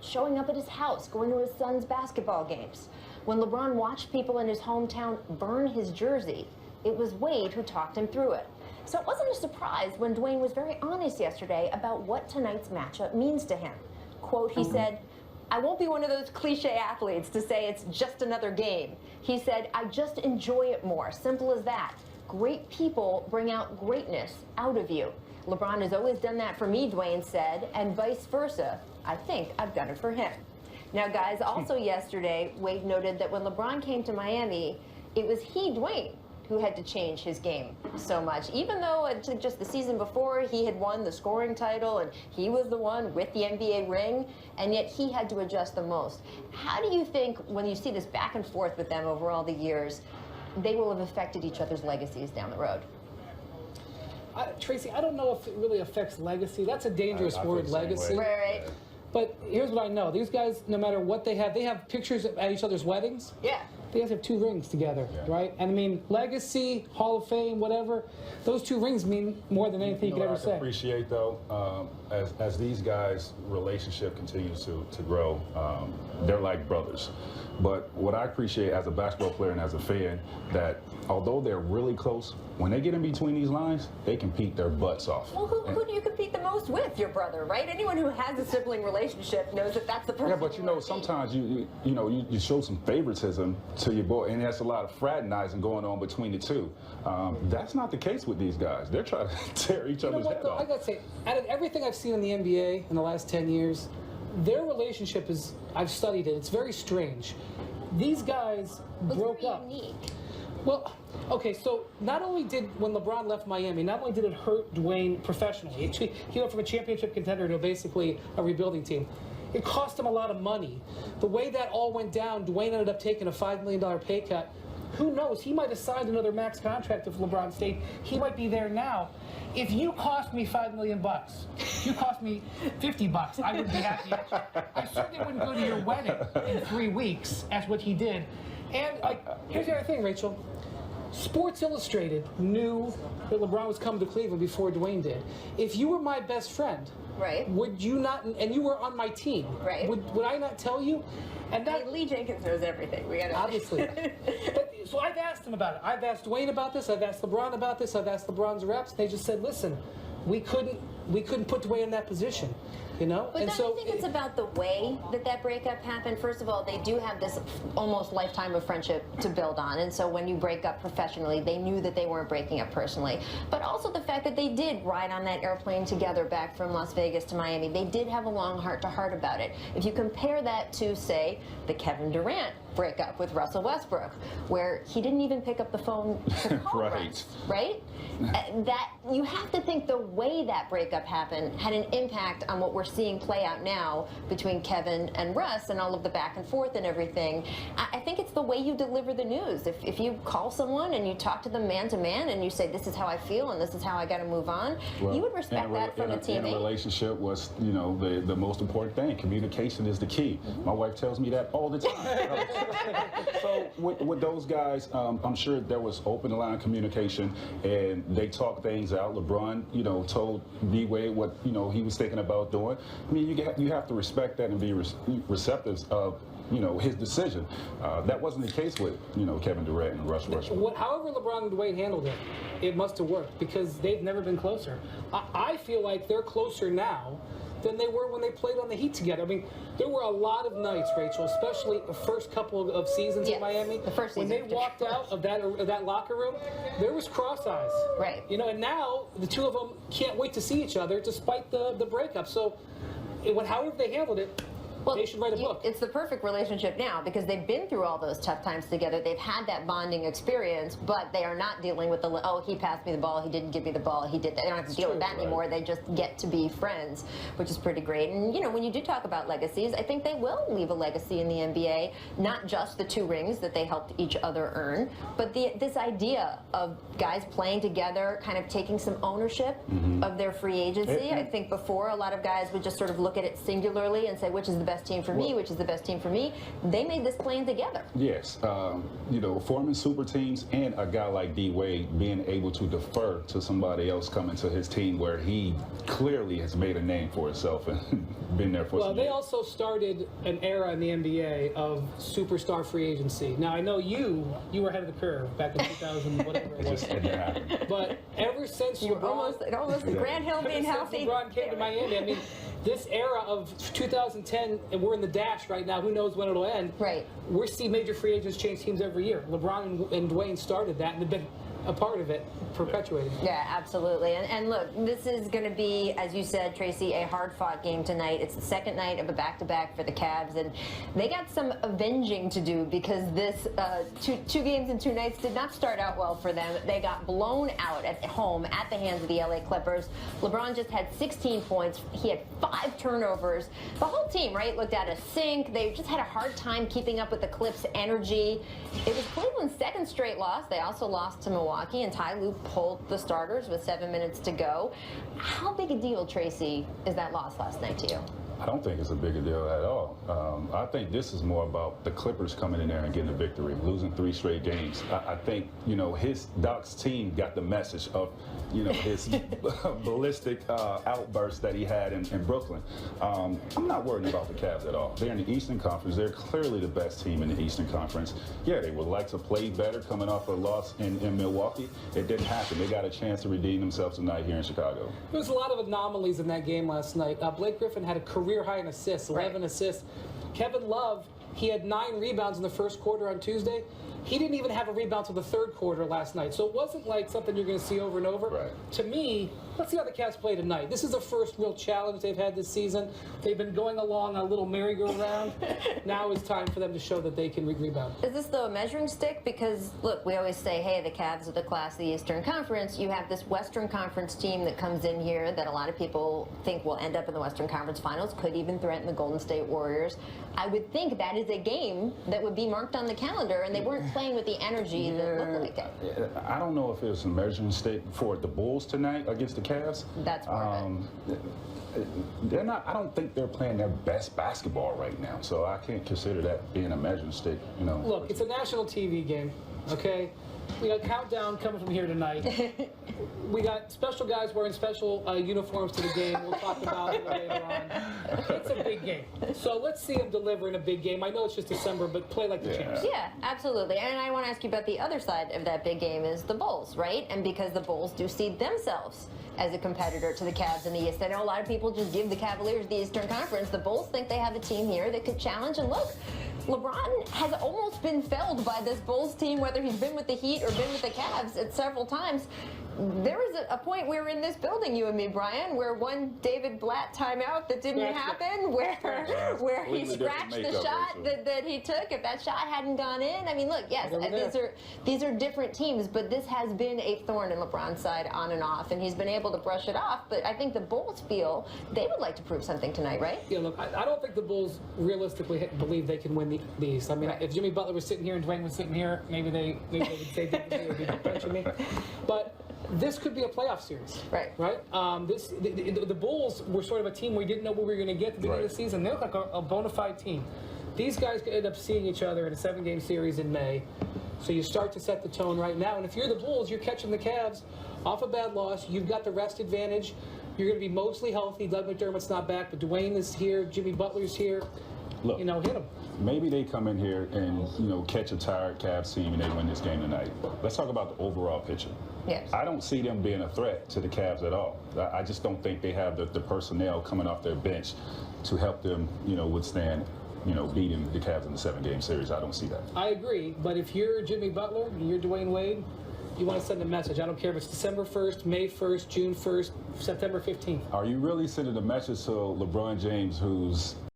showing up at his house, going to his son's basketball games. When LeBron watched people in his hometown burn his jersey, it was Wade who talked him through it. So it wasn't a surprise when Dwayne was very honest yesterday about what tonight's matchup means to him. Quote, he said, "I won't be one of those cliche athletes to say it's just another game." He said, "I just enjoy it more. Simple as that. Great people bring out greatness out of you. LeBron has always done that for me," Dwayne said, and vice versa. I think I've done it for him. Now, guys, also yesterday, Wade noted that when LeBron came to Miami, it was he, Dwayne, who had to change his game so much. Even though just the season before, he had won the scoring title and he was the one with the NBA ring, and yet he had to adjust the most. How do you think, when you see this back and forth with them over all the years, they will have affected each other's legacies down the road? Tracy, I don't know if it really affects legacy. That's a dangerous word, legacy. Right. But here's what I know. These guys, no matter what they have pictures at each other's weddings. Yeah. They guys have 2 rings together, right? And I mean, legacy, Hall of Fame, whatever, those 2 rings mean more than anything you could ever say. I appreciate, though, as these guys' relationship continues to grow, they're like brothers. But what I appreciate as a basketball player and as a fan, that although they're really close, when they get in between these lines, they compete their butts off. Well, who do you compete the most with? Your brother, right? Anyone who has a sibling relationship knows that that's the person. Yeah, but you know, sometimes you show some favoritism to your boy, and there's a lot of fraternizing going on between the two. That's not the case with these guys. They're trying to tear each other's head off. I gotta say, out of everything I've seen in the NBA in the last 10 years, their relationship is, I've studied it, it's very strange. These guys broke up. Unique. Well, okay, so not only did, when LeBron left Miami, not only did it hurt Dwayne professionally, he went from a championship contender to basically a rebuilding team. It cost him a lot of money. The way that all went down, Dwayne ended up taking a $5 million pay cut. Who knows? He might have signed another max contract if LeBron stayed. He might be there now. If you cost me $5 million, if you cost me $50, I would be happy. I certainly wouldn't go to your wedding in 3 weeks, as what he did. And here's the other thing, Rachel. Sports Illustrated knew that LeBron was coming to Cleveland before Dwayne did. If you were my best friend, right, would you not, and you were on my team, right, would I not tell you? And that, Lee Jenkins knows everything. We gotta obviously. So I've asked him about it. I've asked Dwayne about this. I've asked LeBron about this. I've asked LeBron's reps. They just said, listen, we couldn't put Dwayne in that position. You know? But don't you think it's about the way that breakup happened? First of all, they do have this almost lifetime of friendship to build on, and so when you break up professionally, they knew that they weren't breaking up personally. But also the fact that they did ride on that airplane together back from Las Vegas to Miami. They did have a long heart-to-heart about it. If you compare that to, say, the Kevin Durant breakup with Russell Westbrook, where he didn't even pick up the phone to call Russ, right? That you have to think the way that breakup happened had an impact on what we're seeing play out now between Kevin and Russ and all of the back and forth and everything. I think it's the way you deliver the news. If you call someone and you talk to them man to man and you say, this is how I feel and this is how I got to move on, you would respect that from a teammate. In a relationship was, the most important thing. Communication is the key. My wife tells me that all the time. So with those guys, I'm sure there was open line communication and they talked things out. LeBron, told D Wade what he was thinking about doing. I mean, you have to respect that and be receptive of his decision. That wasn't the case with Kevin Durant and Russ Westbrook. However LeBron and Dwayne handled it, it must have worked because they've never been closer. I feel like they're closer now than they were when they played on the Heat together. I mean, there were a lot of nights, Rachel, especially the first couple of seasons in Miami, the first when they walked out of that locker room, there was cross eyes. Right. And now the two of them can't wait to see each other despite the breakup. So, however they handled it, they should write a book. It's the perfect relationship now because they've been through all those tough times together. They've had that bonding experience, but they are not dealing with he passed me the ball, he didn't give me the ball, he did that. They don't have to deal with that anymore. They just get to be friends, which is pretty great. And, when you do talk about legacies, I think they will leave a legacy in the NBA, not just the 2 rings that they helped each other earn, but this idea of guys playing together, kind of taking some ownership of their free agency. I think before, a lot of guys would just sort of look at it singularly and say, which is the best best team for me, which is the best team for me. They made this plan together. Yes, you know, forming super teams and a guy like D Wade being able to defer to somebody else coming to his team where he clearly has made a name for himself and been there for some Well, they years. also started an era in the NBA of superstar free agency. Now, I know you were ahead of the curve back in 2000, whatever it It was. just didn't happen. But ever since You LeBron, almost Grant Hill being since healthy. LeBron came to Miami, I mean, this era of 2010, and we're in the dash right now. Who knows when it'll end? Right. We see major free agents change teams every year. LeBron and Dwayne started that, and they've been a part of it, perpetuating. Yeah, absolutely. And look, this is going to be, as you said, Tracy, a hard-fought game tonight. It's the second night of a back-to-back for the Cavs, and they got some avenging to do because this two games in 2 nights did not start out well for them. They got blown out at home at the hands of the LA Clippers. LeBron just had 16 points. He had 5 turnovers. The whole team, right, looked at a sink. They just had a hard time keeping up with the Clips' energy. It was Cleveland's second straight loss. They also lost to Milwaukee, and Ty Lue pulled the starters with 7 minutes to go. How big a deal, Tracy, is that loss last night to you? I don't think it's a big a deal at all. I think this is more about the Clippers coming in there and getting a victory, losing 3 straight games. I think, you know, Doc's team got the message of, you know, his ballistic outburst that he had in Brooklyn. I'm not worried about the Cavs at all. They're in the Eastern Conference. They're clearly the best team in the Eastern Conference. Yeah, they would like to play better coming off a loss in Milwaukee. It didn't happen. They got a chance to redeem themselves tonight here in Chicago. There was a lot of anomalies in that game last night. Blake Griffin had a career high in assists, 11 assists. Kevin Love, he had 9 rebounds in the first quarter on Tuesday. He didn't even have a rebound till the third quarter last night. So it wasn't like something you're going to see over and over. Right. To me, let's see how the Cavs play tonight. This is the first real challenge they've had this season. They've been going along a little merry-go-round. Now it's time for them to show that they can rebound. Is this, though, a measuring stick? Because, look, we always say, hey, the Cavs are the class of the Eastern Conference. You have this Western Conference team that comes in here that a lot of people think will end up in the Western Conference Finals, could even threaten the Golden State Warriors. I would think that is a game that would be marked on the calendar, and they weren't playing with the energy that looked like it. I don't know if it was a measuring stick for the Bulls tonight against the Cavs. That's part of it. They're not. I don't think they're playing their best basketball right now, so I can't consider that being a measuring stick. You know. Look, it's a national TV game, okay? We got countdown coming from here tonight. We got special guys wearing special uniforms to the game. We'll talk about it later on. It's a big game. So let's see them deliver in a big game. I know it's just December, but play like the champs. Yeah, absolutely. And I want to ask you about the other side of that big game is the Bulls, right? And because the Bulls do see themselves as a competitor to the Cavs in the East. I know a lot of people just give the Cavaliers the Eastern Conference. The Bulls think they have a team here that could challenge. And look, LeBron has almost been felled by this Bulls team, whether he's been with the Heat or been with the Cavs at several times. There was a point we were in this building, you and me, Brian, where one David Blatt timeout that didn't happen, where he scratched the shot that he took. If that shot hadn't gone in, I mean, look, yes, these are different teams, but this has been a thorn in LeBron's side on and off, and he's been able to brush it off. But I think the Bulls feel they would like to prove something tonight, right? Yeah, look, I don't think the Bulls realistically believe they can win the East. I mean, if Jimmy Butler was sitting here and Dwayne was sitting here, maybe they would say they would be benching me. But this could be a playoff series, right? The Bulls were sort of a team we didn't know what we were going to get at the beginning of the season. They look like a bona fide team. These guys could end up seeing each other in a 7-game series in May. So you start to set the tone right now. And if you're the Bulls, you're catching the Cavs off a bad loss. You've got the rest advantage. You're going to be mostly healthy. Doug McDermott's not back, but Dwayne is here. Jimmy Butler's here. Look, hit them. Maybe they come in here and, catch a tired Cavs team and they win this game tonight. Let's talk about the overall picture. Yes. I don't see them being a threat to the Cavs at all. I just don't think they have the personnel coming off their bench to help them, withstand, beating the Cavs in the 7-game series. I don't see that. I agree, but if you're Jimmy Butler, you're Dwayne Wade, you want to send a message. I don't care if it's December 1st, May 1st, June 1st, September 15th. Are you really sending a message to LeBron James, who's